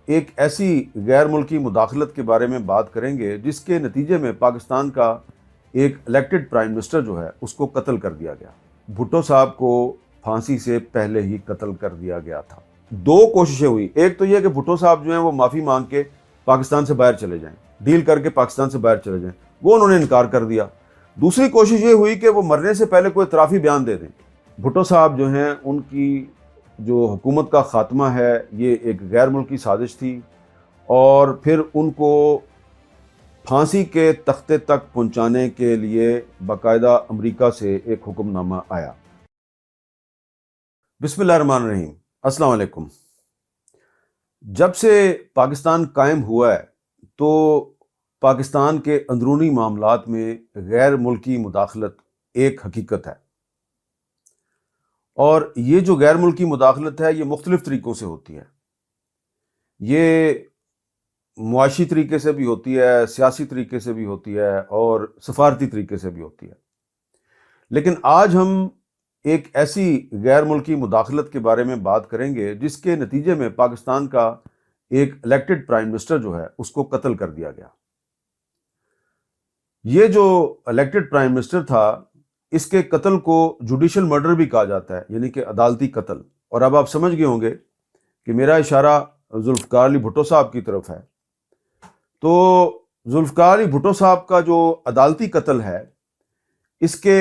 ایک ایسی غیر ملکی مداخلت کے بارے میں بات کریں گے جس کے نتیجے میں پاکستان کا ایک الیکٹڈ پرائم منسٹر جو ہے اس کو قتل کر دیا گیا۔ بھٹو صاحب کو پھانسی سے پہلے ہی قتل کر دیا گیا تھا۔ دو کوششیں ہوئی، ایک تو یہ کہ بھٹو صاحب جو ہیں وہ معافی مانگ کے پاکستان سے باہر چلے جائیں، ڈیل کر کے پاکستان سے باہر چلے جائیں، وہ انہوں نے انکار کر دیا۔ دوسری کوشش یہ ہوئی کہ وہ مرنے سے پہلے کوئی اعترافی بیان دے دیں۔ بھٹو صاحب جو ہیں ان کی جو حکومت کا خاتمہ ہے یہ ایک غیر ملکی سازش تھی، اور پھر ان کو پھانسی کے تختے تک پہنچانے کے لیے باقاعدہ امریکہ سے ایک حکم نامہ آیا۔ بسم اللہ الرحمن الرحیم، السلام علیکم۔ جب سے پاکستان قائم ہوا ہے تو پاکستان کے اندرونی معاملات میں غیر ملکی مداخلت ایک حقیقت ہے، اور یہ جو غیر ملکی مداخلت ہے یہ مختلف طریقوں سے ہوتی ہے۔ یہ معاشی طریقے سے بھی ہوتی ہے، سیاسی طریقے سے بھی ہوتی ہے، اور سفارتی طریقے سے بھی ہوتی ہے۔ لیکن آج ہم ایک ایسی غیر ملکی مداخلت کے بارے میں بات کریں گے جس کے نتیجے میں پاکستان کا ایک الیکٹڈ پرائم منسٹر جو ہے اس کو قتل کر دیا گیا۔ یہ جو الیکٹڈ پرائم منسٹر تھا اس کے قتل کو جوڈیشل مرڈر بھی کہا جاتا ہے، یعنی کہ عدالتی قتل۔ اور اب آپ سمجھ گئے ہوں گے کہ میرا اشارہ ذوالفقار علی بھٹو صاحب کی طرف ہے۔ تو ذوالفقار علی بھٹو صاحب کا جو عدالتی قتل ہے اس کے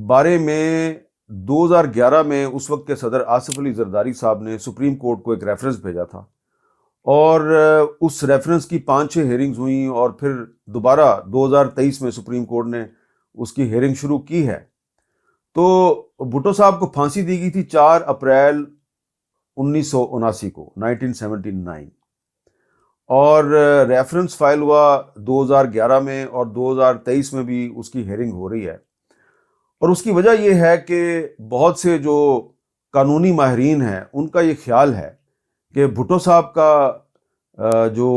بارے میں 2011 میں اس وقت کے صدر آصف علی زرداری صاحب نے سپریم کورٹ کو ایک ریفرنس بھیجا تھا، اور اس ریفرنس کی 5-6 ہیئرنگز ہوئیں، اور پھر دوبارہ 2023 میں سپریم کورٹ نے اس کی ہیئرنگ شروع کی ہے۔ تو بھٹو صاحب کو پھانسی دی گئی تھی 4 اپریل 1979 کو 1979، اور ریفرنس فائل ہوا 2011 میں، اور 2023 میں بھی اس کی ہیئرنگ ہو رہی ہے۔ اور اس کی وجہ یہ ہے کہ بہت سے جو قانونی ماہرین ہیں ان کا یہ خیال ہے کہ بھٹو صاحب کا جو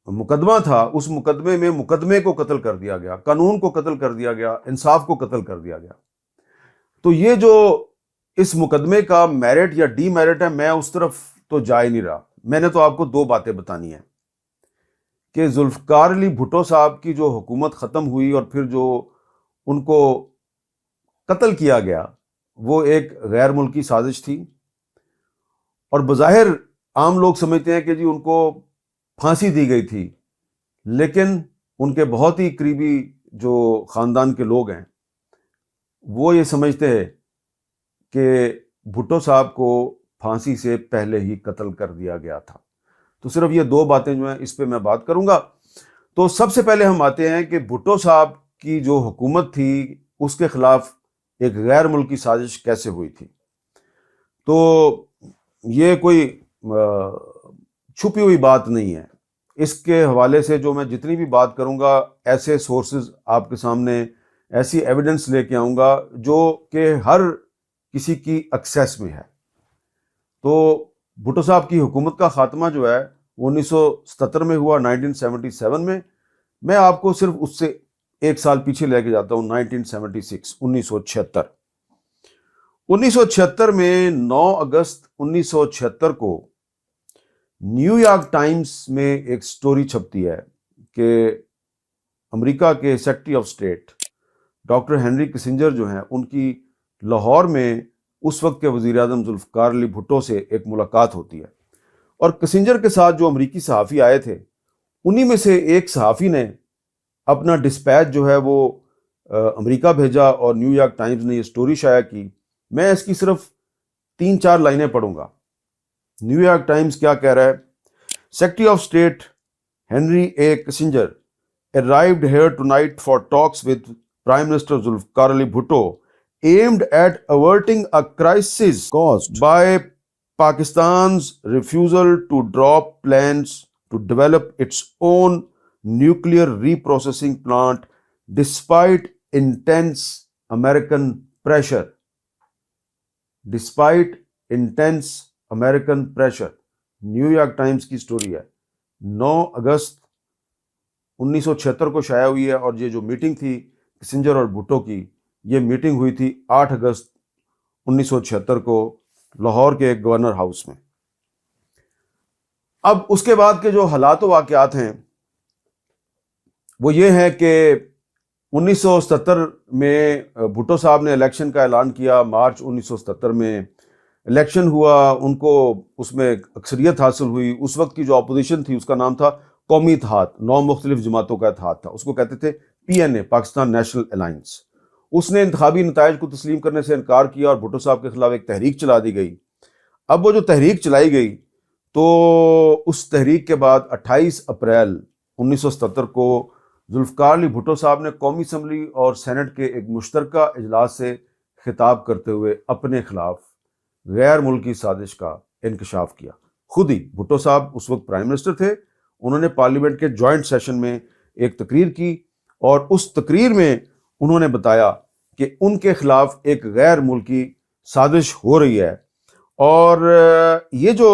مقدمہ تھا اس مقدمے میں مقدمے کو قتل کر دیا گیا، قانون کو قتل کر دیا گیا، انصاف کو قتل کر دیا گیا۔ تو یہ جو اس مقدمے کا میرٹ یا ڈی میرٹ ہے، میں اس طرف تو جا ہی نہیں رہا۔ میں نے تو آپ کو 2 باتیں بتانی ہیں کہ ذوالفقار علی بھٹو صاحب کی جو حکومت ختم ہوئی اور پھر جو ان کو قتل کیا گیا وہ ایک غیر ملکی سازش تھی، اور بظاہر عام لوگ سمجھتے ہیں کہ جی ان کو پھانسی دی گئی تھی، لیکن ان کے بہت ہی قریبی جو خاندان کے لوگ ہیں وہ یہ سمجھتے ہیں کہ بھٹو صاحب کو پھانسی سے پہلے ہی قتل کر دیا گیا تھا۔ تو صرف یہ 2 باتیں جو ہیں اس پہ میں بات کروں گا۔ تو سب سے پہلے ہم آتے ہیں کہ بھٹو صاحب کی جو حکومت تھی اس کے خلاف ایک غیر ملکی سازش کیسے ہوئی تھی۔ تو یہ کوئی چھپی ہوئی بات نہیں ہے، اس کے حوالے سے جو میں جتنی بھی بات کروں گا ایسے سورسز آپ کے سامنے، ایسی ایویڈنس لے کے آؤں گا جو کہ ہر کسی کی ایکسیس میں ہے۔ تو بھٹو صاحب کی حکومت کا خاتمہ جو ہے 1977 میں ہوا، 1977 میں۔ میں آپ کو صرف اس سے 1 سال پیچھے لے کے جاتا ہوں، 1976، 1976۔ 1976 میں 9 اگست 1976 کو نیو یارک ٹائمز میں ایک سٹوری چھپتی ہے کہ امریکہ کے secretary of state doctor Henry Kissinger جو ہیں ان کی لاہور میں اس وقت کے وزیر اعظم ذوالفقار علی بھٹو سے ایک ملاقات ہوتی ہے، اور کسنجر کے ساتھ جو امریکی صحافی آئے تھے انہی میں سے ایک صحافی نے اپنا ڈسپیچ جو ہے وہ امریکہ بھیجا، اور نیو یارک ٹائمز نے یہ سٹوری شائع کی۔ میں اس کی صرف 3-4 لائنیں پڑھوں گا۔ نیو یارک ٹائمز کیا کہہ رہا ہے؟ Secretary of state Henry A Kissinger arrived here tonight for talks with Prime Minister Zulfikar Ali Bhutto aimed at averting a crisis caused by Pakistan's refusal to drop plans to develop its own nuclear reprocessing plant despite intense American pressure. Despite intense American pressure. New York Times کی story ہے، 9 اگست 1976 کو شائع ہوئی ہے، اور یہ جو meeting تھی کسنجر اور بھٹو کی، یہ میٹنگ ہوئی تھی 8 اگست 1976 کو لاہور کے گورنر ہاؤس میں۔ اب اس کے بعد کے جو حالات و واقعات ہیں وہ یہ ہے کہ 1977 میں بھٹو صاحب نے الیکشن کا اعلان کیا. مارچ 1977 میں الیکشن ہوا, ان کو اس میں اکثریت حاصل ہوئی. اس وقت کی جو اپوزیشن تھی اس کا نام تھا قومی اتحاد, 9 مختلف جماعتوں کا اتحاد تھا, اس کو کہتے تھے PNA, پاکستان نیشنل الائنس. اس نے انتخابی نتائج کو تسلیم کرنے سے انکار کیا اور بھٹو صاحب کے خلاف ایک تحریک چلا دی گئی. اب وہ جو تحریک چلائی گئی تو اس تحریک کے بعد 28 اپریل 1977 کو ذوالفقار علی بھٹو صاحب نے قومی اسمبلی اور سینٹ کے ایک مشترکہ اجلاس سے خطاب کرتے ہوئے اپنے خلاف غیر ملکی سازش کا انکشاف کیا. خود ہی بھٹو صاحب اس وقت پرائم منسٹر تھے, انہوں نے پارلیمنٹ کے جوائنٹ سیشن میں ایک تقریر کی اور اس تقریر میں انہوں نے بتایا کہ ان کے خلاف ایک غیر ملکی سازش ہو رہی ہے. اور یہ جو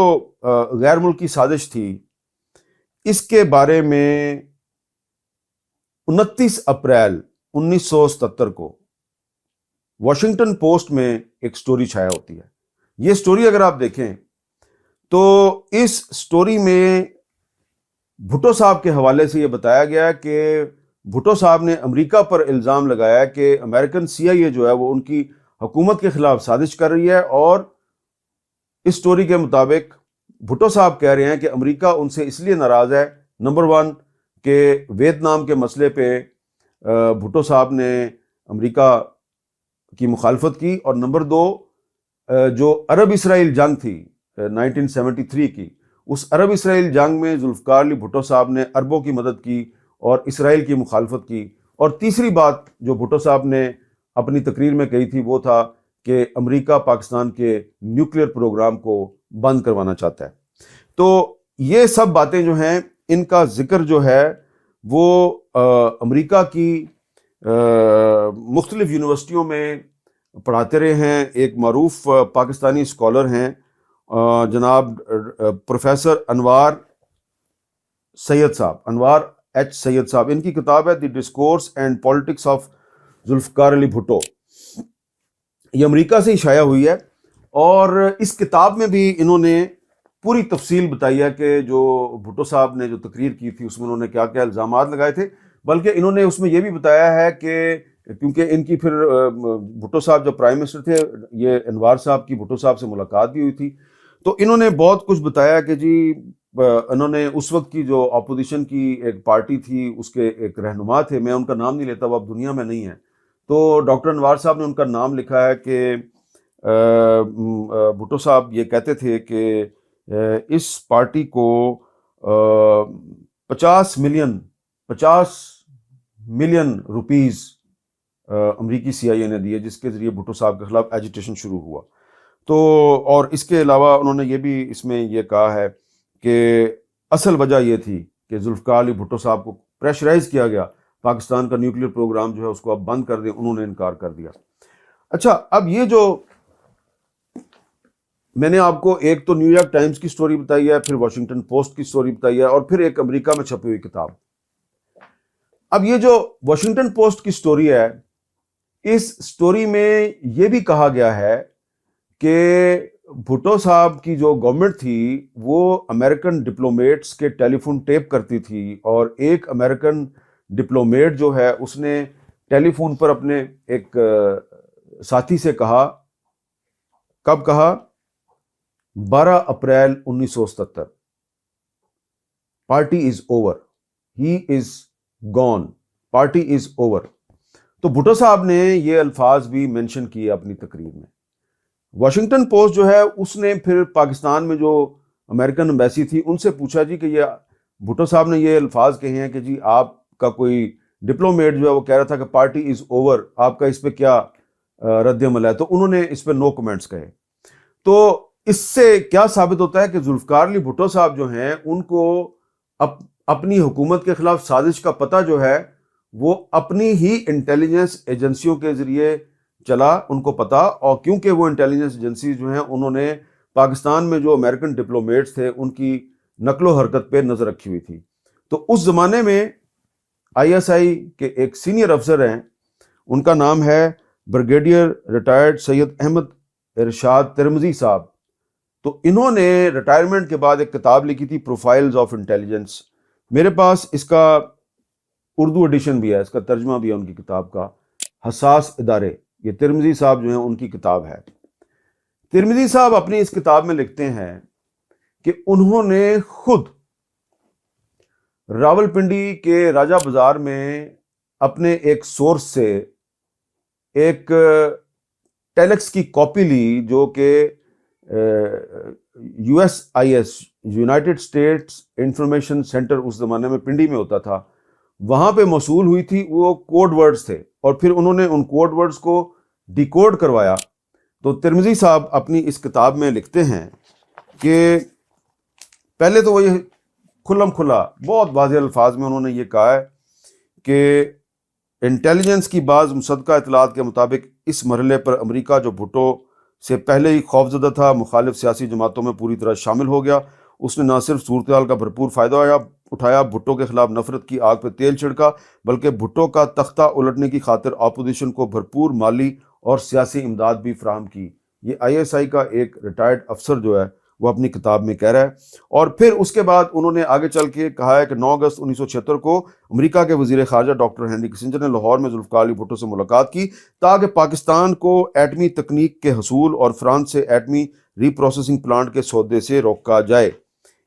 غیر ملکی سازش تھی اس کے بارے میں 29 اپریل 1977 کو واشنگٹن پوسٹ میں ایک سٹوری چھایا ہوتی ہے. یہ سٹوری اگر آپ دیکھیں تو اس سٹوری میں بھٹو صاحب کے حوالے سے یہ بتایا گیا کہ بھٹو صاحب نے امریکہ پر الزام لگایا کہ امریکن CIA جو ہے وہ ان کی حکومت کے خلاف سازش کر رہی ہے, اور اس سٹوری کے مطابق بھٹو صاحب کہہ رہے ہیں کہ امریکہ ان سے اس لیے ناراض ہے, نمبر 1 کہ ویتنام کے مسئلے پہ بھٹو صاحب نے امریکہ کی مخالفت کی, اور نمبر 2 جو عرب اسرائیل جنگ تھی 1973 کی, اس عرب اسرائیل جنگ میں ذوالفقار علی بھٹو صاحب نے عربوں کی مدد کی اور اسرائیل کی مخالفت کی. اور تیسری بات جو بھٹو صاحب نے اپنی تقریر میں کہی تھی وہ تھا کہ امریکہ پاکستان کے نیوکلیئر پروگرام کو بند کروانا چاہتا ہے. تو یہ سب باتیں جو ہیں ان کا ذکر جو ہے وہ امریکہ کی مختلف یونیورسٹیوں میں پڑھاتے رہے ہیں. ایک معروف پاکستانی اسکالر ہیں جناب پروفیسر انوار سید صاحب, انوار ایچ سید صاحب. ان کی کتاب ہے the discourse and politics of Zulfikar Ali Bhutto, یہ امریکہ سے ہی شائع ہوئی ہے. اور اس کتاب میں بھی انہوں نے پوری تفصیل بتائی ہے کہ جو بھٹو صاحب نے جو تقریر کی تھی اس میں انہوں نے کیا کیا الزامات لگائے تھے. بلکہ انہوں نے اس میں یہ بھی بتایا ہے کہ کیونکہ ان کی پھر بھٹو صاحب جو پرائم منسٹر تھے, یہ انوار صاحب کی بھٹو صاحب سے ملاقات بھی ہوئی تھی, تو انہوں نے بہت کچھ بتایا کہ جی انہوں نے اس وقت کی جو اپوزیشن کی ایک پارٹی تھی اس کے ایک رہنما تھے, میں ان کا نام نہیں لیتا, وہ اب دنیا میں نہیں ہے, تو ڈاکٹر انوار صاحب نے ان کا نام لکھا ہے کہ بھٹو صاحب یہ کہتے تھے کہ اس پارٹی کو 50 ملین روپیز امریکی CIA نے دیے, جس کے ذریعے بھٹو صاحب کے خلاف ایجیٹیشن شروع ہوا. تو اور اس کے علاوہ انہوں نے یہ بھی اس میں یہ کہا ہے کہ اصل وجہ یہ تھی کہ ذوالفقار علی بھٹو صاحب کو پریشرائز کیا گیا, پاکستان کا نیوکلیئر پروگرام جو ہے اس کو اب بند کر دیں, انہوں نے انکار کر دیا. اچھا, اب یہ جو میں نے آپ کو ایک تو نیو یارک ٹائمز کی سٹوری بتائی ہے, پھر واشنگٹن پوسٹ کی سٹوری بتائی ہے, اور پھر ایک امریکہ میں چھپی ہوئی کتاب. اب یہ جو واشنگٹن پوسٹ کی سٹوری ہے, اس سٹوری میں یہ بھی کہا گیا ہے کہ بھٹو صاحب کی جو گورنمنٹ تھی وہ امریکن ڈپلومیٹس کے ٹیلی فون ٹیپ کرتی تھی, اور ایک امریکن ڈپلومیٹ جو ہے اس نے ٹیلی فون پر اپنے ایک ساتھی سے کہا, کب کہا, 12 April 1977, party is over, he is gone, party is over. تو بھٹو صاحب نے یہ الفاظ بھی مینشن کیے اپنی تقریر میں. واشنگٹن پوسٹ جو ہے اس نے پھر پاکستان میں جو امریکن ایمبیسی تھی ان سے پوچھا جی کہ یہ بھٹو صاحب نے یہ الفاظ کہے ہیں کہ جی آپ کا کوئی ڈپلومیٹ جو ہے وہ کہہ رہا تھا کہ پارٹی از اوور, آپ کا اس پہ کیا رد عمل ہے. تو انہوں نے اس پہ نو کمنٹس کہے. تو اس سے کیا ثابت ہوتا ہے کہ ذوالفقار علی بھٹو صاحب جو ہیں ان کو اپنی حکومت کے خلاف سازش کا پتہ جو ہے وہ اپنی ہی انٹیلیجنس ایجنسیوں کے ذریعے چلا, ان کو پتا, اور کیونکہ وہ انٹیلیجنس ایجنسی جو ہیں انہوں نے پاکستان میں جو امریکن ڈپلومیٹس تھے ان کی نقل و حرکت پہ نظر رکھی ہوئی تھی. تو اس زمانے میں ISI کے ایک سینئر افسر ہیں, ان کا نام ہے بریگیڈیئر ریٹائرڈ سید احمد ارشاد ترمذی صاحب. تو انہوں نے ریٹائرمنٹ کے بعد ایک کتاب لکھی تھی پروفائلز آف انٹیلیجنس. میرے پاس اس کا اردو ایڈیشن بھی ہے، اس کا ترجمہ بھی ہے ان کی کتاب کا، حساس ادارے. یہ ترمذی صاحب جو ہیں ان کی کتاب ہے. ترمذی صاحب اپنی اس کتاب میں لکھتے ہیں کہ انہوں نے خود راولپنڈی کے راجہ بازار میں اپنے ایک سورس سے ایک ٹیلیکس کی کاپی لی جو کہ USIS united states information centre اس زمانے میں پنڈی میں ہوتا تھا، وہاں پہ موصول ہوئی تھی. وہ کوڈ ورڈز تھے اور پھر انہوں نے ان کوڈ ورڈز کو ڈیکوڈ کروایا. تو ترمذی صاحب اپنی اس کتاب میں لکھتے ہیں کہ پہلے تو وہ یہ کھلم کھلا بہت واضح الفاظ میں انہوں نے یہ کہا ہے کہ انٹیلیجنس کی بعض مصدقہ اطلاعات کے مطابق اس مرحلے پر امریکہ جو بھٹو سے پہلے ہی خوفزدہ تھا مخالف سیاسی جماعتوں میں پوری طرح شامل ہو گیا. اس نے نہ صرف صورتحال کا بھرپور فائدہ اٹھایا، بھٹو کے خلاف نفرت کی آگ پہ تیل چھڑکا، بلکہ بھٹو کا تختہ الٹنے کی خاطر اپوزیشن کو بھرپور مالی اور سیاسی امداد بھی فراہم کی. یہ ISI کا ایک ریٹائرڈ افسر جو ہے وہ اپنی کتاب میں کہہ رہا ہے. اور پھر اس کے بعد انہوں نے آگے چل کے کہا ہے کہ 9 اگست 1976 کو امریکہ کے وزیر خارجہ ڈاکٹر ہنری کسنجر نے لاہور میں ذوالفقار علی بھٹو سے ملاقات کی تاکہ پاکستان کو ایٹمی تکنیک کے حصول اور فرانس سے ایٹمی ری پروسیسنگ پلانٹ کے سودے سے روکا جائے.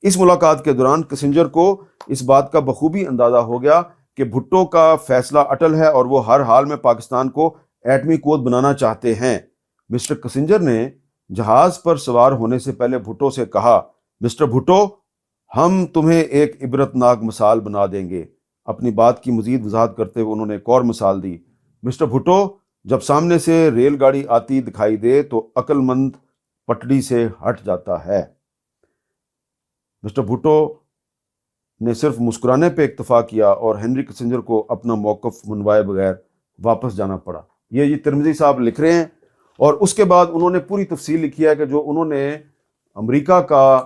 اس ملاقات کے دوران کسنجر کو اس بات کا بخوبی اندازہ ہو گیا کہ بھٹو کا فیصلہ اٹل ہے اور وہ ہر حال میں پاکستان کو ایٹمی قوت بنانا چاہتے ہیں. مسٹر کسنجر نے جہاز پر سوار ہونے سے پہلے بھٹو سے کہا، مسٹر بھٹو، ہم تمہیں ایک عبرتناک مثال بنا دیں گے. اپنی بات کی مزید وضاحت کرتے ہوئے انہوں نے ایک اور مثال دی، مسٹر بھٹو، جب سامنے سے ریل گاڑی آتی دکھائی دے تو عقل مند پٹڑی سے ہٹ جاتا ہے. مسٹر بھٹو نے صرف مسکرانے پہ اکتفا کیا اور ہنری کسنجر کو اپنا موقف منوائے بغیر واپس جانا پڑا. یہ ترمذی صاحب لکھ رہے ہیں. اور اس کے بعد انہوں نے پوری تفصیل لکھی ہے کہ جو انہوں نے امریکہ کا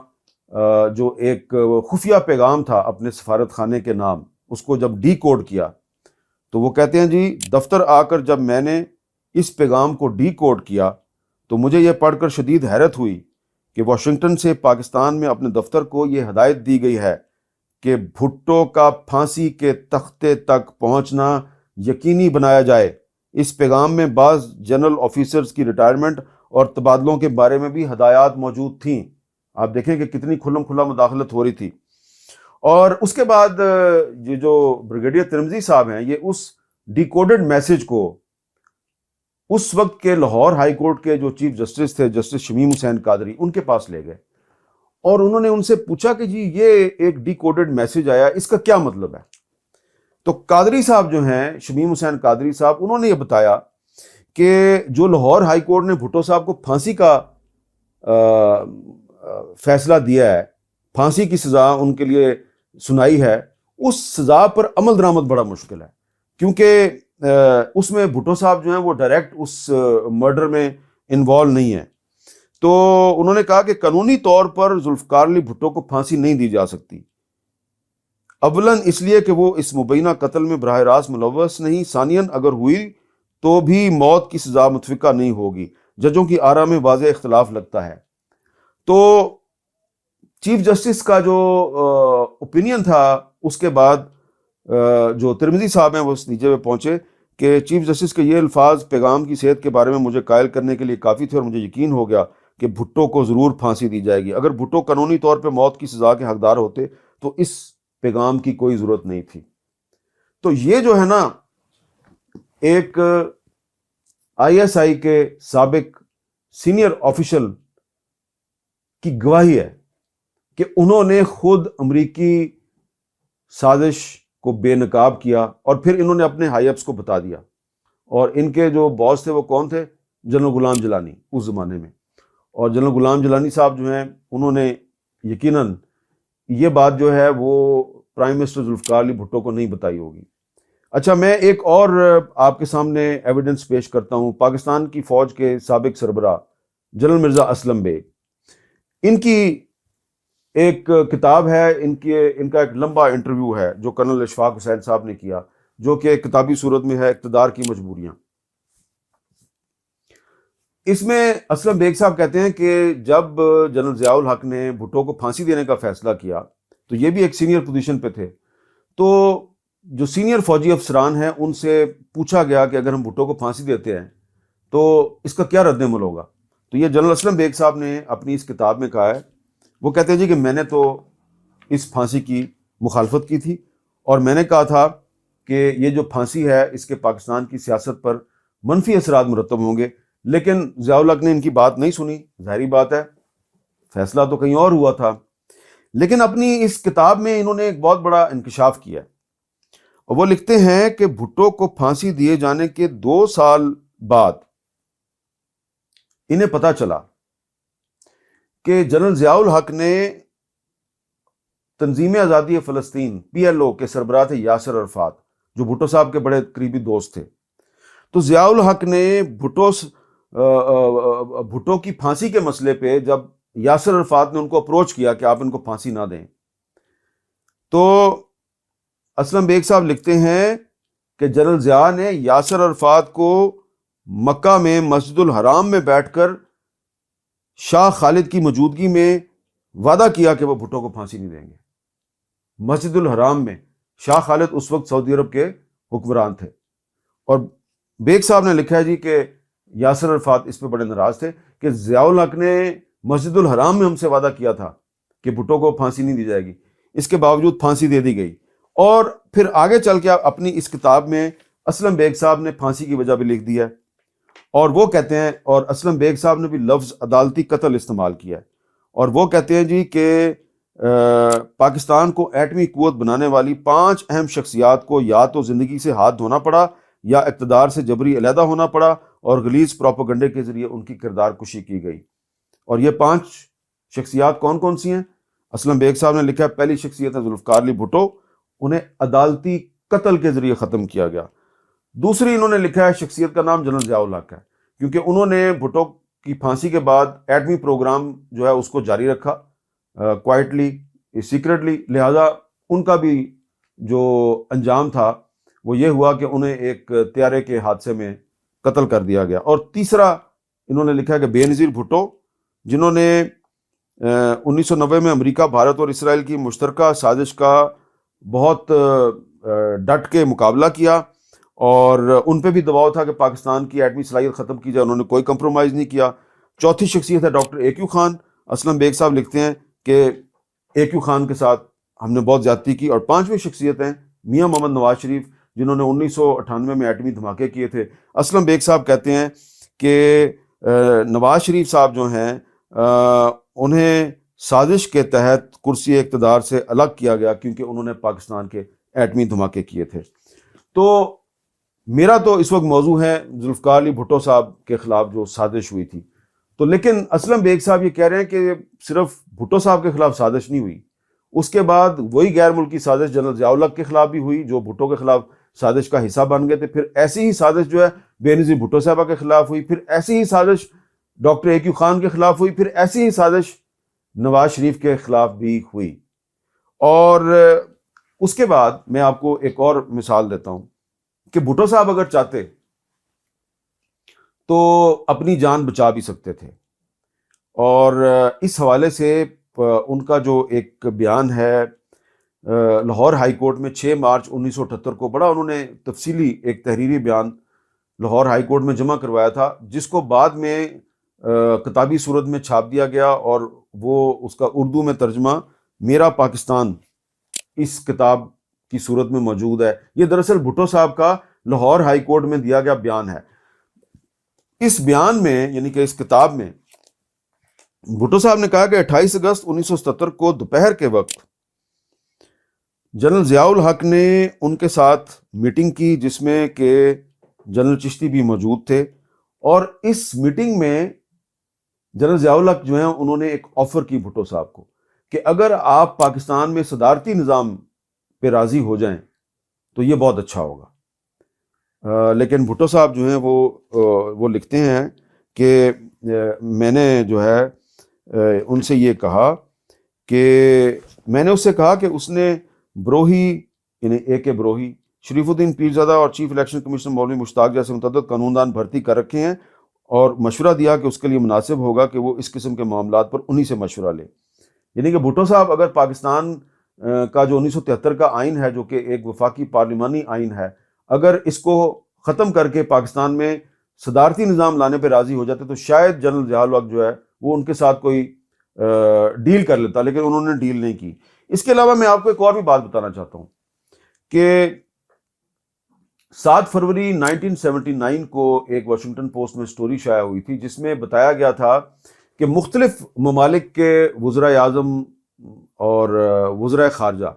جو ایک خفیہ پیغام تھا اپنے سفارت خانے کے نام، اس کو جب ڈی کوڈ کیا تو وہ کہتے ہیں جی، دفتر آ کر جب میں نے اس پیغام کو ڈی کوڈ کیا تو مجھے یہ پڑھ کر شدید حیرت ہوئی کہ واشنگٹن سے پاکستان میں اپنے دفتر کو یہ ہدایت دی گئی ہے کہ بھٹو کا پھانسی کے تختے تک پہنچنا یقینی بنایا جائے. اس پیغام میں بعض جنرل آفیسرز کی ریٹائرمنٹ اور تبادلوں کے بارے میں بھی ہدایات موجود تھیں. آپ دیکھیں کہ کتنی کھلم کھلا مداخلت ہو رہی تھی. اور اس کے بعد یہ جو بریگیڈیئر ترمذی صاحب ہیں، یہ اس ڈیکوڈڈ میسج کو اس وقت کے لاہور ہائی کورٹ کے جو چیف جسٹس تھے، جسٹس شمیم حسین قادری، ان کے پاس لے گئے اور انہوں نے ان سے پوچھا کہ جی یہ ایک ڈیکوڈڈ میسج آیا، اس کا کیا مطلب ہے؟ تو قادری صاحب جو ہیں، شمیم حسین قادری صاحب، انہوں نے یہ بتایا کہ جو لاہور ہائی کورٹ نے بھٹو صاحب کو پھانسی کا فیصلہ دیا ہے، پھانسی کی سزا ان کے لیے سنائی ہے، اس سزا پر عمل درآمد بڑا مشکل ہے، کیونکہ اس میں بھٹو صاحب جو ہیں وہ ڈائریکٹ اس مرڈر میں انوالو نہیں ہیں. تو انہوں نے کہا کہ قانونی طور پر ذوالفقار علی بھٹو کو پھانسی نہیں دی جا سکتی، اولاً اس لیے کہ وہ اس مبینہ قتل میں براہ راست ملوث نہیں، ثانیاً اگر ہوئی تو بھی موت کی سزا متفقہ نہیں ہوگی. ججوں کی آراء میں واضح اختلاف لگتا ہے. تو چیف جسٹس کا جو اوپینین تھا، اس کے بعد جو ترمذی صاحب ہیں وہ اس نتیجے پہ پہنچے کہ چیف جسٹس کے یہ الفاظ پیغام کی صحت کے بارے میں مجھے قائل کرنے کے لیے کافی تھے اور مجھے یقین ہو گیا کہ بھٹو کو ضرور پھانسی دی جائے گی. اگر بھٹو قانونی طور پہ موت کی سزا کے حقدار ہوتے تو اس پیغام کی کوئی ضرورت نہیں تھی. تو یہ جو ہے نا ایک ISI کے سابق سینئر آفیشل کی گواہی ہے کہ انہوں نے خود امریکی سازش کو بے نقاب کیا اور پھر انہوں نے اپنے ہائی اپس کو بتا دیا. اور ان کے جو باس تھے وہ کون تھے؟ جنرل غلام جیلانی اس زمانے میں. اور جنرل غلام جیلانی صاحب جو ہیں انہوں نے یقیناً یہ بات جو ہے وہ پرائم منسٹر ذوالفقار علی بھٹو کو نہیں بتائی ہوگی. اچھا، میں ایک اور آپ کے سامنے ایویڈنس پیش کرتا ہوں. پاکستان کی فوج کے سابق سربراہ جنرل مرزا اسلم بیگ، ان کی ایک کتاب ہے، ان کا ایک لمبا انٹرویو ہے جو کرنل اشفاق حسین صاحب نے کیا، جو کہ کتابی صورت میں ہے، اقتدار کی مجبوریاں. اس میں اسلم بیگ صاحب کہتے ہیں کہ جب جنرل ضیاء الحق نے بھٹو کو پھانسی دینے کا فیصلہ کیا تو یہ بھی ایک سینئر پوزیشن پہ تھے، تو جو سینئر فوجی افسران ہیں ان سے پوچھا گیا کہ اگر ہم بھٹو کو پھانسی دیتے ہیں تو اس کا کیا رد عمل ہوگا؟ تو یہ جنرل اسلم بیگ صاحب نے اپنی اس کتاب میں کہا ہے، وہ کہتے ہیں جی کہ میں نے تو اس پھانسی کی مخالفت کی تھی اور میں نے کہا تھا کہ یہ جو پھانسی ہے اس کے پاکستان کی سیاست پر منفی اثرات مرتب ہوں گے، لیکن ضیاء الحق نے ان کی بات نہیں سنی، ظاہری بات ہے فیصلہ تو کہیں اور ہوا تھا۔ لیکن اپنی اس کتاب میں انہوں نے ایک بہت بڑا انکشاف کیا اور وہ لکھتے ہیں کہ بھٹو کو پھانسی دیے جانے کے 2 سال بعد انہیں پتہ چلا کہ جنرل ضیاء الحق نے تنظیم آزادی فلسطین PLO کے سربراہ تھے یاسر عرفات، جو بھٹو صاحب کے بڑے قریبی دوست تھے، تو ضیاء الحق نے بھٹو کی پھانسی کے مسئلے پہ جب یاسر عرفات نے ان کو اپروچ کیا کہ آپ ان کو پھانسی نہ دیں، تو اسلم بیگ صاحب لکھتے ہیں کہ جنرل ضیاء نے یاسر عرفات کو مکہ میں مسجد الحرام میں بیٹھ کر شاہ خالد کی موجودگی میں وعدہ کیا کہ وہ بھٹو کو پھانسی نہیں دیں گے۔ مسجد الحرام میں شاہ خالد اس وقت سعودی عرب کے حکمران تھے، اور بیگ صاحب نے لکھا ہے جی کہ یاسر عرفات اس پہ بڑے ناراض تھے کہ ضیاء الحق نے مسجد الحرام میں ہم سے وعدہ کیا تھا کہ بھٹو کو پھانسی نہیں دی جائے گی، اس کے باوجود پھانسی دے دی گئی۔ اور پھر آگے چل کے اپنی اس کتاب میں اسلم بیگ صاحب نے پھانسی کی وجہ بھی لکھ دی ہے، اور وہ کہتے ہیں، اور اسلم بیگ صاحب نے بھی لفظ عدالتی قتل استعمال کیا ہے، اور وہ کہتے ہیں جی کہ پاکستان کو ایٹمی قوت بنانے والی 5 اہم شخصیات کو یا تو زندگی سے ہاتھ دھونا پڑا یا اقتدار سے جبری علیحدہ ہونا پڑا، اور غلیظ پروپیگنڈے کے ذریعے ان کی کردار کشی کی گئی۔ اور یہ 5 شخصیات کون کون سی ہیں؟ اسلم بیگ صاحب نے لکھا ہے پہلی شخصیت ہے ذوالفقار علی بھٹو، انہیں عدالتی قتل کے ذریعے ختم کیا گیا۔ دوسری انہوں نے لکھا ہے شخصیت کا نام جنرل ضیاء الحق ہے، کیونکہ انہوں نے بھٹو کی پھانسی کے بعد ایٹمی پروگرام جو ہے اس کو جاری رکھا کوائٹلی، سیکرٹلی، لہذا ان کا بھی جو انجام تھا وہ یہ ہوا کہ انہیں ایک طیارے کے حادثے میں قتل کر دیا گیا۔ اور تیسرا انہوں نے لکھا ہے کہ بے نظیر بھٹو، جنہوں نے 1990 میں امریکہ، بھارت اور اسرائیل کی مشترکہ سازش کا بہت ڈٹ کے مقابلہ کیا، اور ان پہ بھی دباؤ تھا کہ پاکستان کی ایٹمی صلاحیت ختم کی جائے، انہوں نے کوئی کمپرومائز نہیں کیا۔ چوتھی شخصیت ہے ڈاکٹر AQ خان، اسلم بیگ صاحب لکھتے ہیں کہ AQ خان کے ساتھ ہم نے بہت زیادتی کی۔ اور 5ویں شخصیت ہیں میاں محمد نواز شریف، جنہوں نے 1998 میں ایٹمی دھماکے کیے تھے۔ اسلم بیگ صاحب کہتے ہیں کہ نواز شریف صاحب جو ہیں انہیں سازش کے تحت کرسی اقتدار سے الگ کیا گیا کیونکہ انہوں نے پاکستان کے ایٹمی دھماکے کیے تھے۔ تو میرا تو اس وقت موضوع ہے ذوالفقار علی بھٹو صاحب کے خلاف جو سازش ہوئی تھی، تو لیکن اسلم بیگ صاحب یہ کہہ رہے ہیں کہ صرف بھٹو صاحب کے خلاف سازش نہیں ہوئی، اس کے بعد وہی غیر ملکی سازش جنرل ضیاء الحق کے خلاف بھی ہوئی جو بھٹو کے خلاف سازش کا حصہ بن گئے تھے، پھر ایسی ہی سازش جو ہے بے نظیر بھٹو صاحبہ کے خلاف ہوئی، پھر ایسی ہی سازش ڈاکٹر AQ خان کے خلاف ہوئی، پھر ایسی ہی سازش نواز شریف کے خلاف بھی ہوئی۔ اور اس کے بعد میں آپ کو ایک اور مثال دیتا ہوں کہ بھٹو صاحب اگر چاہتے تو اپنی جان بچا بھی سکتے تھے، اور اس حوالے سے ان کا جو ایک بیان ہے لاہور ہائی کورٹ میں 6 مارچ 1978 کو، بڑا انہوں نے تفصیلی ایک تحریری بیان لاہور ہائی کورٹ میں جمع کروایا تھا، جس کو بعد میں کتابی صورت میں چھاپ دیا گیا، اور وہ اس کا اردو میں ترجمہ میرا پاکستان اس کتاب کی صورت میں موجود ہے۔ یہ دراصل بھٹو صاحب کا لاہور ہائی کورٹ میں دیا گیا بیان ہے۔ اس بیان میں یعنی کہ اس کتاب میں بھٹو صاحب نے کہا کہ 28 اگست 1977 کو دوپہر کے وقت جنرل ضیاء الحق نے ان کے ساتھ میٹنگ کی، جس میں کہ جنرل چشتی بھی موجود تھے، اور اس میٹنگ میں جنرل ضیاء الحق جو ہیں انہوں نے ایک آفر کی بھٹو صاحب کو کہ اگر آپ پاکستان میں صدارتی نظام پہ راضی ہو جائیں تو یہ بہت اچھا ہوگا۔ لیکن بھٹو صاحب جو ہیں وہ لکھتے ہیں کہ میں نے جو ہے ان سے یہ کہا کہ میں نے اس سے کہا کہ اس نے بروہی یعنی AK بروہی، شریف الدین پیرزادہ اور چیف الیکشن کمیشنر مولوی مشتاق جیسے متعدد قانون دان بھرتی کر رکھے ہیں، اور مشورہ دیا کہ اس کے لیے مناسب ہوگا کہ وہ اس قسم کے معاملات پر انہی سے مشورہ لے. یعنی کہ بھٹو صاحب اگر پاکستان کا جو 1973 کا آئین ہے جو کہ ایک وفاقی پارلیمانی آئین ہے، اگر اس کو ختم کر کے پاکستان میں صدارتی نظام لانے پہ راضی ہو جاتے تو شاید جنرل ضیاء الحق جو ہے وہ ان کے ساتھ کوئی ڈیل کر لیتا، لیکن انہوں نے ڈیل نہیں کی. اس کے علاوہ میں آپ کو ایک اور بھی بات بتانا چاہتا ہوں کہ 7 فروری 1979 کو ایک واشنگٹن پوسٹ میں سٹوری شائع ہوئی تھی جس میں بتایا گیا تھا کہ مختلف ممالک کے وزرائے اعظم اور وزرائے خارجہ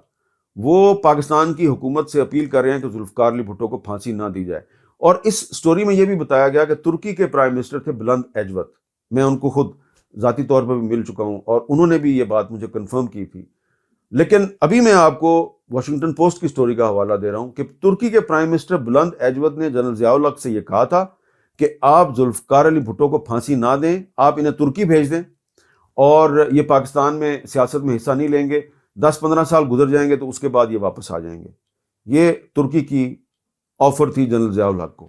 وہ پاکستان کی حکومت سے اپیل کر رہے ہیں کہ ذوالفقار علی بھٹو کو پھانسی نہ دی جائے. اور اس سٹوری میں یہ بھی بتایا گیا کہ ترکی کے پرائم منسٹر تھے بلند ایجوت، میں ان کو خود ذاتی طور پر بھی مل چکا ہوں اور انہوں نے بھی یہ بات مجھے کنفرم کی تھی. لیکن ابھی میں آپ کو واشنگٹن پوسٹ کی سٹوری کا حوالہ دے رہا ہوں کہ ترکی کے پرائم منسٹر بلند ایجوت نے جنرل ضیاء الحق سے یہ کہا تھا کہ آپ ذوالفقار علی بھٹو کو پھانسی نہ دیں، آپ انہیں ترکی بھیج دیں اور یہ پاکستان میں سیاست میں حصہ نہیں لیں گے. 10-15 سال گزر جائیں گے تو اس کے بعد یہ واپس آ جائیں گے. یہ ترکی کی آفر تھی جنرل ضیاء الحق کو.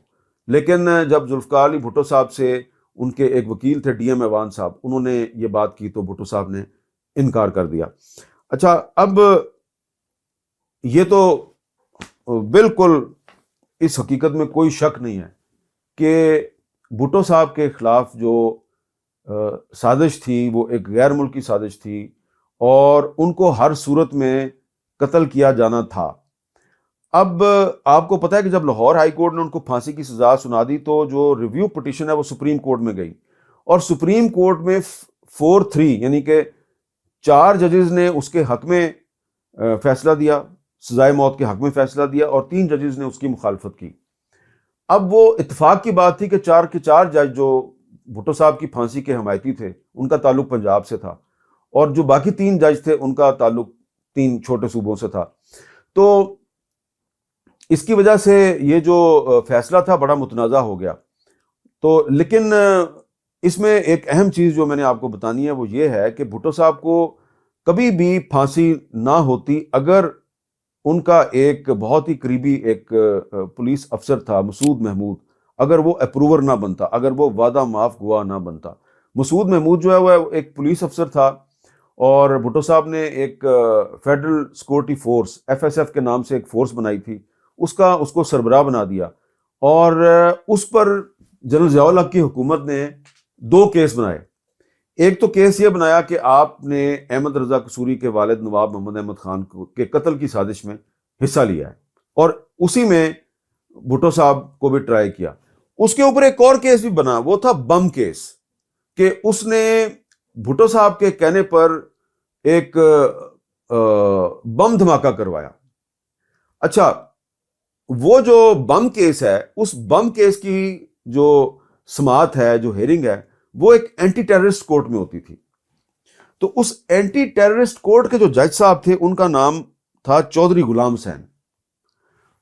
لیکن جب ذوالفقار علی بھٹو صاحب سے ان کے ایک وکیل تھے ڈی ایم ایوان صاحب، انہوں نے یہ بات کی تو بھٹو صاحب نے انکار کر دیا. اچھا، اب یہ تو بالکل اس حقیقت میں کوئی شک نہیں ہے کہ بھٹو صاحب کے خلاف جو سازش تھی وہ ایک غیر ملکی سازش تھی اور ان کو ہر صورت میں قتل کیا جانا تھا. اب آپ کو پتہ ہے کہ جب لاہور ہائی کورٹ نے ان کو پھانسی کی سزا سنا دی تو جو ریویو پٹیشن ہے وہ سپریم کورٹ میں گئی اور سپریم کورٹ میں 4-3 یعنی کہ 4 ججز نے اس کے حق میں فیصلہ دیا، سزائے موت کے حق میں فیصلہ دیا اور 3 ججز نے اس کی مخالفت کی. اب وہ اتفاق کی بات تھی کہ 4 کے 4 جج جو بھٹو صاحب کی پھانسی کے حمایتی تھے ان کا تعلق پنجاب سے تھا اور جو باقی 3 جج تھے ان کا تعلق 3 چھوٹے صوبوں سے تھا. تو اس کی وجہ سے یہ جو فیصلہ تھا بڑا متنازع ہو گیا. تو لیکن اس میں ایک اہم چیز جو میں نے آپ کو بتانی ہے وہ یہ ہے کہ بھٹو صاحب کو کبھی بھی پھانسی نہ ہوتی اگر ان کا ایک بہت ہی قریبی ایک پولیس افسر تھا مسعود محمود، اگر وہ اپروور نہ بنتا، اگر وہ وعدہ معاف گواہ نہ بنتا. مسعود محمود جو ہے وہ ایک پولیس افسر تھا اور بھٹو صاحب نے ایک فیڈرل سیکورٹی فورس FSF کے نام سے ایک فورس بنائی تھی، اس کو سربراہ بنا دیا اور اس پر جنرل ضیاء الحق کی حکومت نے 2 کیس بنائے. ایک تو کیس یہ بنایا کہ آپ نے احمد رضا قصوری کے والد نواب محمد احمد خان کے قتل کی سازش میں حصہ لیا ہے اور اسی میں بھٹو صاحب کو بھی ٹرائی کیا. اس کے اوپر ایک اور کیس بھی بنا، وہ تھا بم کیس، کہ اس نے بھٹو صاحب کے کہنے پر ایک بم دھماکہ کروایا. اچھا، وہ جو بم کیس ہے اس بم کیس کی جو سماعت ہے، جو ہیرنگ ہے، وہ ایک اینٹی ٹیررسٹ کورٹ میں ہوتی تھی. تو اس اینٹی ٹیررسٹ کورٹ کے جو جج صاحب تھے ان کا نام تھا چودھری غلام حسین.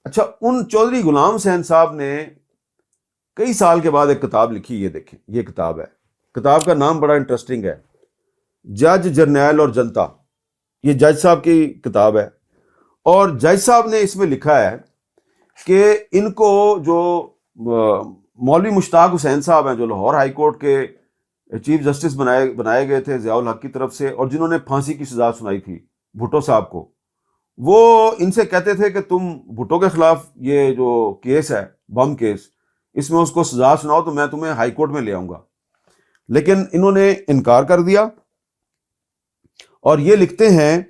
اچھا، ان چودھری غلام حسین صاحب نے کئی سال کے بعد ایک کتاب لکھی. یہ دیکھیں، یہ کتاب ہے، کتاب کا نام بڑا انٹرسٹنگ ہے، جج جرنیل اور جنتا. یہ جج صاحب کی کتاب ہے اور جج صاحب نے اس میں لکھا ہے کہ ان کو جو مولوی مشتاق حسین صاحب ہیں جو لاہور ہائی کورٹ کے چیف جسٹس بنائے گئے تھے ضیاء الحق کی طرف سے اور جنہوں نے پھانسی کی سزا سنائی تھی بھٹو صاحب کو، وہ ان سے کہتے تھے کہ تم بھٹو کے خلاف یہ جو کیس ہے بم کیس، اس میں اس کو سزا سناؤ تو میں تمہیں ہائی کورٹ میں لے آؤں گا. لیکن انہوں نے انکار کر دیا اور یہ لکھتے ہیں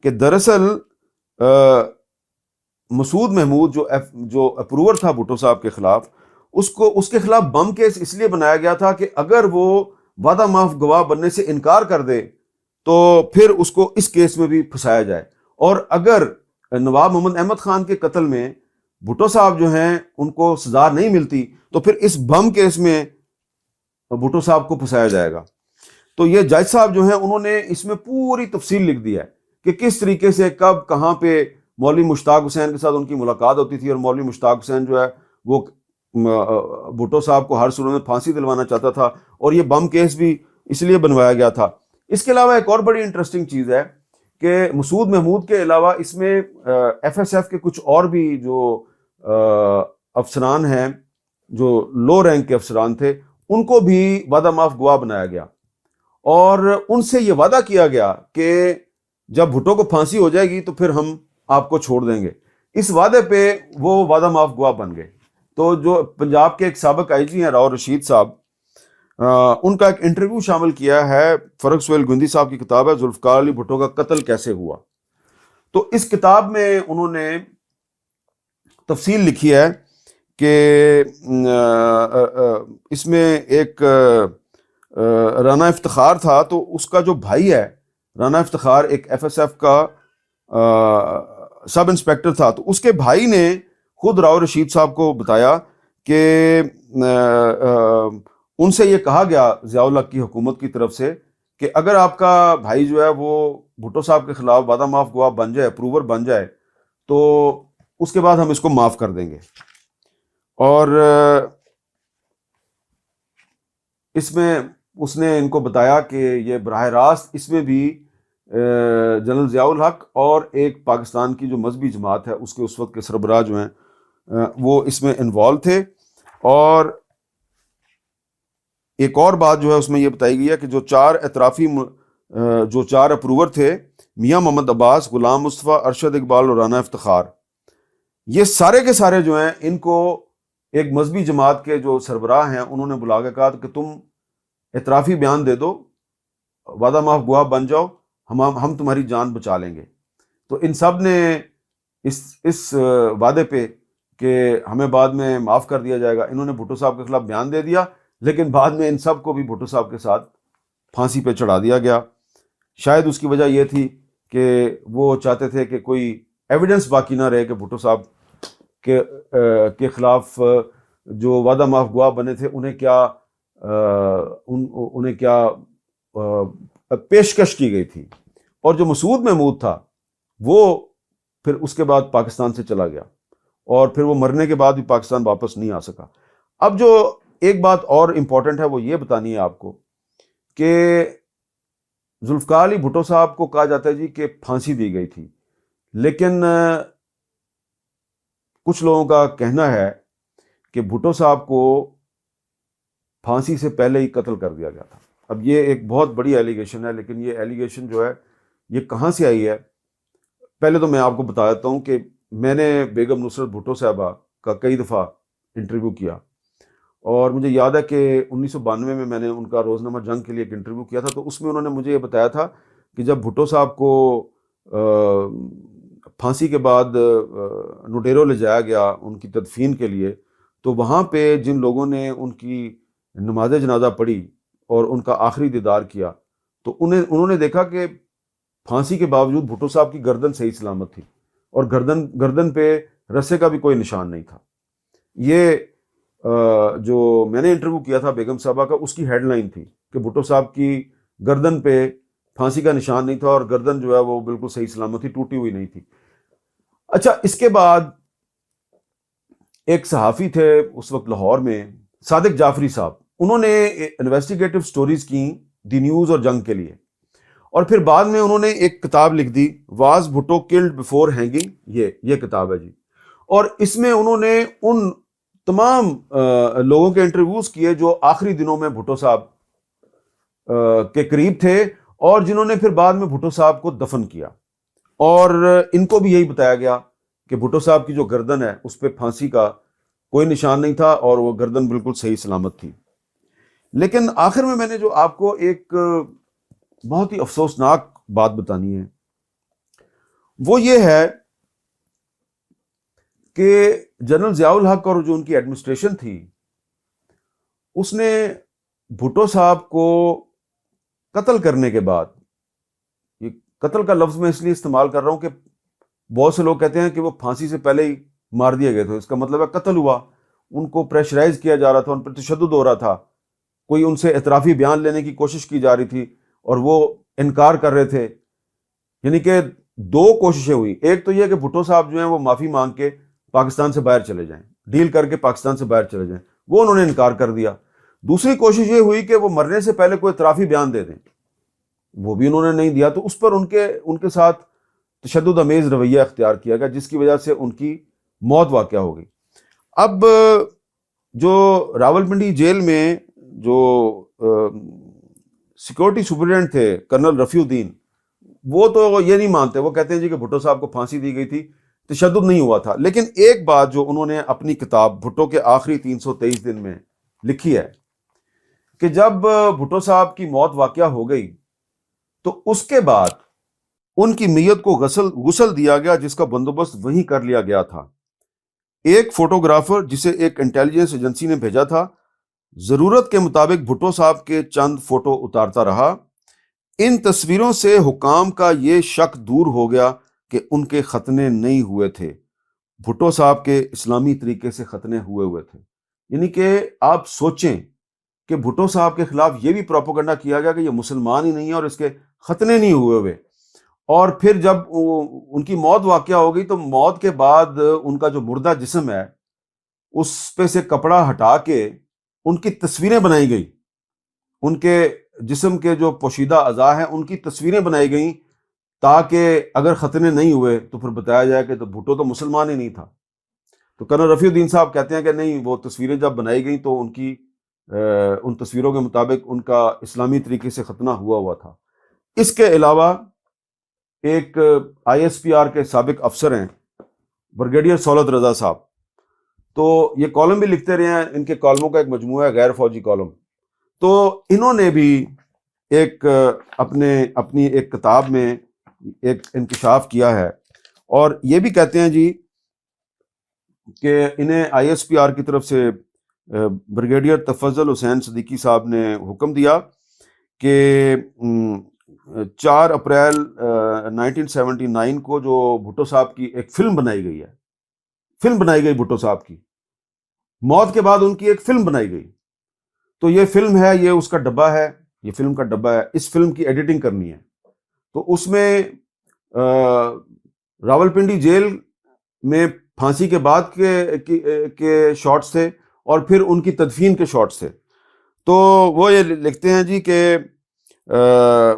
کہ دراصل مسعود محمود جو اپروور تھا بھٹو صاحب کے خلاف، اس کے خلاف بم کیس اس لیے بنایا گیا تھا کہ اگر وہ وعدہ معاف گواہ بننے سے انکار کر دے تو پھر اس کو اس کیس میں بھی پھنسایا جائے. اور اگر نواب محمد احمد خان کے قتل میں بھٹو صاحب جو ہیں ان کو سزا نہیں ملتی تو پھر اس بم کیس میں بھٹو صاحب کو پھنسایا جائے گا. تو یہ جج صاحب جو ہیں انہوں نے اس میں پوری تفصیل لکھ دی ہے کہ کس طریقے سے کب کہاں پہ مولوی مشتاق حسین کے ساتھ ان کی ملاقات ہوتی تھی اور مولوی مشتاق حسین جو ہے وہ بھٹو صاحب کو ہر صورت میں پھانسی دلوانا چاہتا تھا اور یہ بم کیس بھی اس لیے بنوایا گیا تھا. اس کے علاوہ ایک اور بڑی انٹرسٹنگ چیز ہے کہ مسعود محمود کے علاوہ اس میں FSF کے کچھ اور بھی جو افسران ہیں جو لو رینک کے افسران تھے ان کو بھی وعدہ معاف گواہ بنایا گیا، اور ان سے یہ وعدہ کیا گیا کہ جب بھٹو کو پھانسی ہو جائے گی تو پھر ہم آپ کو چھوڑ دیں گے۔ اس وعدے پہ وہ وعدہ معاف گواہ بن گئے۔ تو جو پنجاب کے ایک سابق آئی جی ہیں راؤ رشید صاحب، ان کا ایک انٹرویو شامل کیا ہے، فرق سہیل گوندی صاحب کی کتاب ہے ذوالفقار علی بھٹو کا قتل کیسے ہوا۔ تو اس کتاب میں انہوں نے تفصیل لکھی ہے کہ اس میں ایک رانا افتخار تھا، تو اس کا جو بھائی ہے رانا افتخار ایک ایف ایس ایف کا سب انسپیکٹر تھا، تو اس کے بھائی نے خود راؤ رشید صاحب کو بتایا کہ ان سے یہ کہا گیا ضیاء الحق کی حکومت کی طرف سے کہ اگر آپ کا بھائی جو ہے وہ بھٹو صاحب کے خلاف وعدہ معاف گواہ بن جائے، اپروور بن جائے، تو اس کے بعد ہم اس کو معاف کر دیں گے۔ اور اس میں اس نے ان کو بتایا کہ یہ براہ راست اس میں بھی جنرل ضیاء الحق اور ایک پاکستان کی جو مذہبی جماعت ہے اس کے اس وقت کے سربراہ جو ہیں وہ اس میں انوالو تھے۔ اور ایک اور بات جو ہے اس میں یہ بتائی گئی ہے کہ جو چار اپروور تھے، میاں محمد عباس، غلام مصطفیٰ، ارشد اقبال اور رانا افتخار، یہ سارے کے سارے جو ہیں ان کو ایک مذہبی جماعت کے جو سربراہ ہیں انہوں نے بلا کے کہا کہ تم اعترافی بیان دے دو، وعدہ معاف گواہ بن جاؤ، ہم تمہاری جان بچا لیں گے۔ تو ان سب نے اس وعدے پہ کہ ہمیں بعد میں معاف کر دیا جائے گا، انہوں نے بھٹو صاحب کے خلاف بیان دے دیا، لیکن بعد میں ان سب کو بھی بھٹو صاحب کے ساتھ پھانسی پہ چڑھا دیا گیا۔ شاید اس کی وجہ یہ تھی کہ وہ چاہتے تھے کہ کوئی ایویڈنس باقی نہ رہے کہ بھٹو صاحب کے خلاف جو وعدہ معاف گواہ بنے تھے انہیں کیا پیشکش کی گئی تھی۔ اور جو مسعود محمود تھا وہ پھر اس کے بعد پاکستان سے چلا گیا، اور پھر وہ مرنے کے بعد بھی پاکستان واپس نہیں آ سکا۔ اب جو ایک بات اور امپورٹنٹ ہے وہ یہ بتانی ہے آپ کو کہ ذوالفقار علی بھٹو صاحب کو کہا جاتا ہے جی کہ پھانسی دی گئی تھی، لیکن کچھ لوگوں کا کہنا ہے کہ بھٹو صاحب کو پھانسی سے پہلے ہی قتل کر دیا گیا تھا۔ اب یہ ایک بہت بڑی ایلیگیشن ہے، لیکن یہ ایلیگیشن جو ہے یہ کہاں سے آئی ہے؟ پہلے تو میں آپ کو بتا دیتا ہوں کہ میں نے بیگم نصرت بھٹو صاحبہ کا کئی دفعہ انٹرویو کیا، اور مجھے یاد ہے کہ 1992 میں نے ان کا روزنامہ جنگ کے لیے ایک انٹرویو کیا تھا، تو اس میں انہوں نے مجھے یہ بتایا تھا کہ جب بھٹو صاحب کو پھانسی کے بعد نوڈیرو لے جایا گیا ان کی تدفین کے لیے، تو وہاں پہ جن لوگوں نے ان کی نماز جنازہ پڑھی اور ان کا آخری دیدار کیا، تو انہوں نے دیکھا کہ پھانسی کے باوجود بھٹو صاحب کی گردن صحیح سلامت تھی، اور گردن پہ رسے کا بھی کوئی نشان نہیں تھا۔ یہ جو میں نے انٹرویو کیا تھا بیگم صاحبہ کا، اس کی ہیڈ لائن تھی کہ بھٹو صاحب کی گردن پہ پھانسی کا نشان نہیں تھا، اور گردن جو ہے وہ بالکل صحیح سلامت تھی، ٹوٹی ہوئی نہیں تھی۔ اچھا، اس کے بعد ایک صحافی تھے اس وقت لاہور میں، صادق جعفری صاحب، انہوں نے انویسٹیگیٹو سٹوریز کی دی نیوز اور جنگ کے لیے، اور پھر بعد میں انہوں نے ایک کتاب لکھ دی، was Bhutto killed before hanging, یہ کتاب ہے جی۔ اور اس میں انہوں نے ان تمام لوگوں کے انٹرویوز کیے جو آخری دنوں میں بھٹو صاحب کے قریب تھے، اور جنہوں نے پھر بعد میں بھٹو صاحب کو دفن کیا، اور ان کو بھی یہی بتایا گیا کہ بھٹو صاحب کی جو گردن ہے اس پہ پھانسی کا کوئی نشان نہیں تھا، اور وہ گردن بالکل صحیح سلامت تھی۔ لیکن آخر میں نے جو آپ کو ایک بہت ہی افسوسناک بات بتانی ہے وہ یہ ہے کہ جنرل ضیاء الحق اور جو ان کی ایڈمنسٹریشن تھی اس نے بھٹو صاحب کو قتل کرنے کے بعد، یہ قتل کا لفظ میں اس لیے استعمال کر رہا ہوں کہ بہت سے لوگ کہتے ہیں کہ وہ پھانسی سے پہلے ہی مار دیے گئے تھے، اس کا مطلب ہے قتل ہوا، ان کو پریشرائز کیا جا رہا تھا، ان پر تشدد ہو رہا تھا، کوئی ان سے اعترافی بیان لینے کی کوشش کی جا رہی تھی اور وہ انکار کر رہے تھے۔ یعنی کہ دو کوششیں ہوئی، ایک تو یہ کہ بھٹو صاحب جو ہیں وہ معافی مانگ کے پاکستان سے باہر چلے جائیں، ڈیل کر کے پاکستان سے باہر چلے جائیں، وہ انہوں نے انکار کر دیا۔ دوسری کوشش یہ ہوئی کہ وہ مرنے سے پہلے کوئی اعترافی بیان دے دیں، وہ بھی انہوں نے نہیں دیا، تو اس پر ان کے ساتھ تشدد امیز رویہ اختیار کیا گیا، جس کی وجہ سے ان کی موت واقع ہو گئی۔ اب جو راولپنڈی جیل میں جو سیکورٹی سپرڈنٹ تھے کرنل رفیع الدین، وہ تو یہ نہیں مانتے، وہ کہتے ہیں جی کہ بھٹو صاحب کو پھانسی دی گئی تھی، تشدد نہیں ہوا تھا. لیکن ایک بات جو انہوں نے اپنی کتاب بھٹو کے آخری 323 دن میں لکھی ہے کہ جب بھٹو صاحب کی موت واقعہ ہو گئی تو اس کے بعد ان کی میت کو غسل دیا گیا، جس کا بندوبست وہیں کر لیا گیا تھا. ایک فوٹوگرافر جسے ایک انٹیلیجنس ایجنسی نے بھیجا تھا، ضرورت کے مطابق بھٹو صاحب کے چند فوٹو اتارتا رہا. ان تصویروں سے حکام کا یہ شک دور ہو گیا کہ ان کے ختنے نہیں ہوئے تھے، بھٹو صاحب کے اسلامی طریقے سے ختنے ہوئے تھے. یعنی کہ آپ سوچیں کہ بھٹو صاحب کے خلاف یہ بھی پروپیگنڈا کیا گیا کہ یہ مسلمان ہی نہیں ہے اور اس کے ختنے نہیں ہوئے. اور پھر جب ان کی موت واقعہ ہو گئی تو موت کے بعد ان کا جو مردہ جسم ہے اس پہ سے کپڑا ہٹا کے ان کی تصویریں بنائی گئی، ان کے جسم کے جو پوشیدہ اعضاء ہیں ان کی تصویریں بنائی گئیں تاکہ اگر ختنے نہیں ہوئے تو پھر بتایا جائے کہ تو بھٹو تو مسلمان ہی نہیں تھا. تو کرنل رفیع الدین صاحب کہتے ہیں کہ نہیں، وہ تصویریں جب بنائی گئیں تو ان تصویروں کے مطابق ان کا اسلامی طریقے سے ختنہ ہوا تھا. اس کے علاوہ ایک آئی ایس پی آر کے سابق افسر ہیں بریگیڈیئر سولت رضا صاحب، تو یہ کالم بھی لکھتے رہے ہیں، ان کے کالموں کا ایک مجموعہ ہے غیر فوجی کالم. تو انہوں نے بھی ایک اپنی ایک کتاب میں ایک انکشاف کیا ہے اور یہ بھی کہتے ہیں جی کہ انہیں آئی ایس پی آر کی طرف سے بریگیڈیئر تفضل حسین صدیقی صاحب نے حکم دیا کہ 4 اپریل 1979 کو جو بھٹو صاحب کی ایک فلم بنائی گئی بھٹو صاحب کی موت کے بعد ان کی ایک فلم بنائی گئی. تو یہ فلم ہے، یہ اس کا ڈبہ ہے، یہ فلم کا ڈبہ ہے. اس فلم کی ایڈیٹنگ کرنی ہے تو اس میں راولپنڈی جیل میں پھانسی کے بعد کے شارٹس تھے اور پھر ان کی تدفین کے شارٹس تھے. تو وہ یہ لکھتے ہیں جی کہ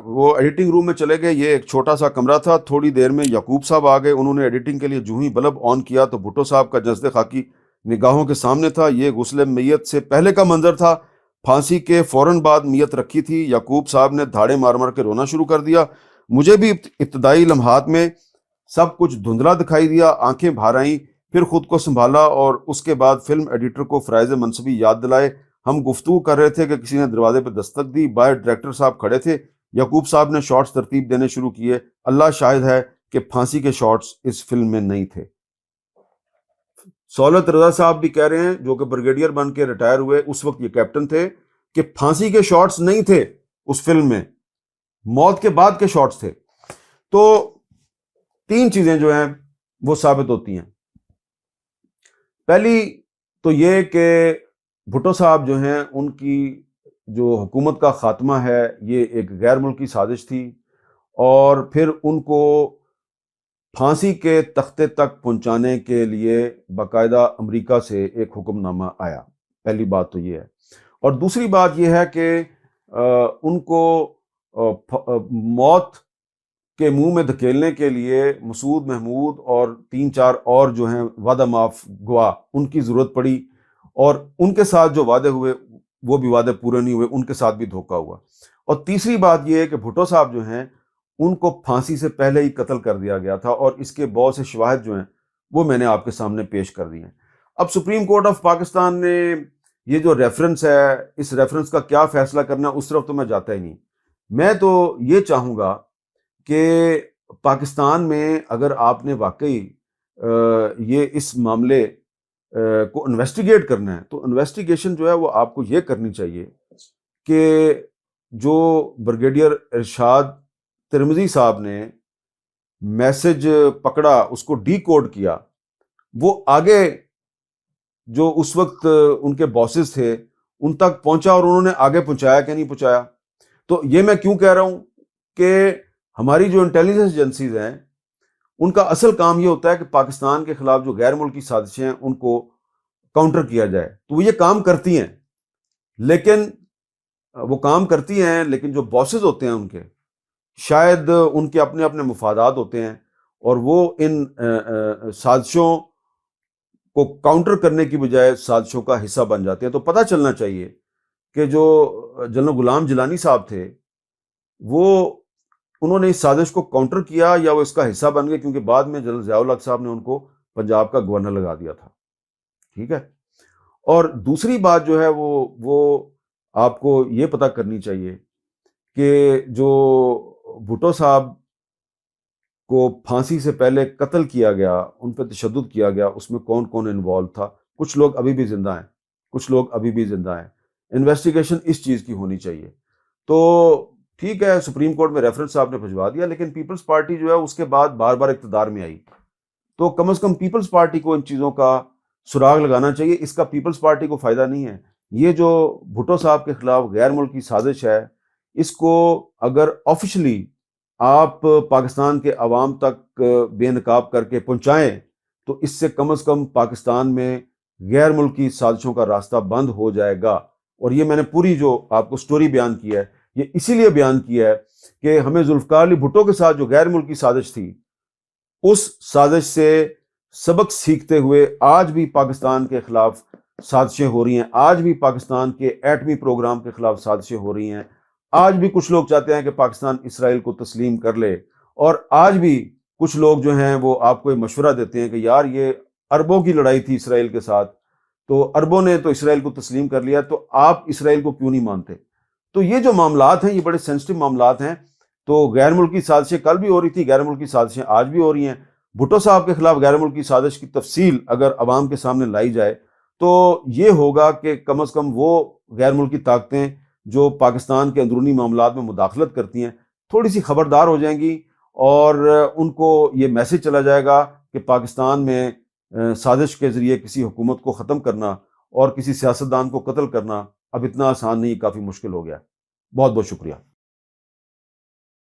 وہ ایڈیٹنگ روم میں چلے گئے، یہ ایک چھوٹا سا کمرہ تھا. تھوڑی دیر میں یعقوب صاحب آ گئے، انہوں نے ایڈیٹنگ کے لیے جو ہی بلب آن کیا تو بھٹو صاحب کا جسد خاکی نگاہوں کے سامنے تھا. یہ غسل میت سے پہلے کا منظر تھا، پھانسی کے فوراً بعد میت رکھی تھی. یعقوب صاحب نے دھاڑے مار مار کے رونا شروع کر دیا. مجھے بھی ابتدائی لمحات میں سب کچھ دھندلا دکھائی دیا، آنکھیں بھر آئیں، پھر خود کو سنبھالا اور اس کے بعد فلم ایڈیٹر کو فرائض منصبی یاد دلائے. ہم گفتگو کر رہے تھے کہ کسی نے دروازے پہ دستک دی، باہر ڈائریکٹر صاحب کھڑے تھے. یعقوب صاحب نے شارٹس ترتیب دینے شروع کیے. اللہ شاہد ہے کہ پھانسی کے شارٹس اس فلم میں نہیں تھے. سولت رضا صاحب بھی کہہ رہے ہیں، جو کہ بریگیڈیئر بن کے ریٹائر ہوئے، اس وقت یہ کیپٹن تھے، کہ پھانسی کے شارٹس نہیں تھے اس فلم میں، موت کے بعد کے شارٹس تھے. تو 3 چیزیں جو ہیں وہ ثابت ہوتی ہیں. پہلی تو یہ کہ بھٹو صاحب جو ہیں ان کی جو حکومت کا خاتمہ ہے یہ ایک غیر ملکی سازش تھی، اور پھر ان کو پھانسی کے تختے تک پہنچانے کے لیے باقاعدہ امریکہ سے ایک حکم نامہ آیا. پہلی بات تو یہ ہے. اور دوسری بات یہ ہے کہ ان کو موت کے منہ میں دھکیلنے کے لیے مسعود محمود اور 3-4 اور جو ہیں وعدہ معاف گواہ ان کی ضرورت پڑی، اور ان کے ساتھ جو وعدے ہوئے وہ بھی وعدے پورے نہیں ہوئے، ان کے ساتھ بھی دھوکہ ہوا. اور تیسری بات یہ ہے کہ بھٹو صاحب جو ہیں ان کو پھانسی سے پہلے ہی قتل کر دیا گیا تھا، اور اس کے بہت سے شواہد جو ہیں وہ میں نے آپ کے سامنے پیش کر دی ہیں. اب سپریم کورٹ آف پاکستان نے یہ جو ریفرنس ہے، اس ریفرنس کا کیا فیصلہ کرنا ہے اس طرف تو میں جاتا ہی نہیں. میں تو یہ چاہوں گا کہ پاکستان میں اگر آپ نے واقعی یہ اس معاملے کو انویسٹیگیٹ کرنا ہے تو انویسٹیگیشن جو ہے وہ آپ کو یہ کرنی چاہیے کہ جو بریگیڈیئر ارشاد ترمذی صاحب نے میسج پکڑا، اس کو ڈی کوڈ کیا، وہ آگے جو اس وقت ان کے باسز تھے ان تک پہنچا اور انہوں نے آگے پہنچایا کہ نہیں پہنچایا. تو یہ میں کیوں کہہ رہا ہوں کہ ہماری جو انٹیلیجنس ایجنسیز ہیں ان کا اصل کام یہ ہوتا ہے کہ پاکستان کے خلاف جو غیر ملکی سازشیں ہیں ان کو کاؤنٹر کیا جائے. تو وہ یہ کام کرتی ہیں، لیکن جو باسز ہوتے ہیں ان کے شاید ان کے اپنے اپنے مفادات ہوتے ہیں، اور وہ ان سازشوں کو کاؤنٹر کرنے کی بجائے سازشوں کا حصہ بن جاتے ہیں. تو پتہ چلنا چاہیے کہ جو جنرل غلام جیلانی صاحب تھے وہ انہوں نے اس سازش کو کاؤنٹر کیا یا وہ اس کا حصہ بن گئے، کیونکہ بعد میں جنرل ضیاء الحق صاحب نے ان کو پنجاب کا گورنر لگا دیا تھا. ٹھیک ہے. اور دوسری بات جو ہے وہ آپ کو یہ پتہ کرنی چاہیے کہ جو بھٹو صاحب کو پھانسی سے پہلے قتل کیا گیا، ان پہ تشدد کیا گیا، اس میں کون کون انوالو تھا. کچھ لوگ ابھی بھی زندہ ہیں، کچھ لوگ ابھی بھی زندہ ہیں. انویسٹیگیشن اس چیز کی ہونی چاہیے. تو ٹھیک ہے، سپریم کورٹ میں ریفرنس صاحب نے بھجوا دیا، لیکن پیپلز پارٹی جو ہے اس کے بعد بار بار اقتدار میں آئی. تو کم از کم پیپلز پارٹی کو ان چیزوں کا سراغ لگانا چاہیے. اس کا پیپلز پارٹی کو فائدہ نہیں ہے. یہ جو بھٹو صاحب کے خلاف غیر ملکی سازش ہے، اس کو اگر آفیشلی آپ پاکستان کے عوام تک بے نقاب کر کے پہنچائیں تو اس سے کم از کم پاکستان میں غیر ملکی سازشوں کا راستہ بند ہو جائے گا. اور یہ میں نے پوری جو آپ کو سٹوری بیان کی ہے، یہ اسی لیے بیان کیا ہے کہ ہمیں ذوالفقار علی بھٹو کے ساتھ جو غیر ملکی سازش تھی، اس سازش سے سبق سیکھتے ہوئے آج بھی پاکستان کے خلاف سازشیں ہو رہی ہیں. آج بھی پاکستان کے ایٹمی پروگرام کے خلاف سازشیں ہو رہی ہیں. آج بھی کچھ لوگ چاہتے ہیں کہ پاکستان اسرائیل کو تسلیم کر لے. اور آج بھی کچھ لوگ جو ہیں وہ آپ کو مشورہ دیتے ہیں کہ یار یہ عربوں کی لڑائی تھی اسرائیل کے ساتھ، تو عربوں نے تو اسرائیل کو تسلیم کر لیا، تو آپ اسرائیل کو کیوں نہیں مانتے. تو یہ جو معاملات ہیں یہ بڑے سینسٹیو معاملات ہیں. تو غیر ملکی سازشیں کل بھی ہو رہی تھی، غیر ملکی سازشیں آج بھی ہو رہی ہیں. بھٹو صاحب کے خلاف غیر ملکی سازش کی تفصیل اگر عوام کے سامنے لائی جائے تو یہ ہوگا کہ کم از کم وہ غیر ملکی طاقتیں جو پاکستان کے اندرونی معاملات میں مداخلت کرتی ہیں تھوڑی سی خبردار ہو جائیں گی، اور ان کو یہ میسج چلا جائے گا کہ پاکستان میں سازش کے ذریعے کسی حکومت کو ختم کرنا اور کسی سیاستدان کو قتل کرنا اب اتنا آسان نہیں، کافی مشکل ہو گیا. بہت بہت شکریہ.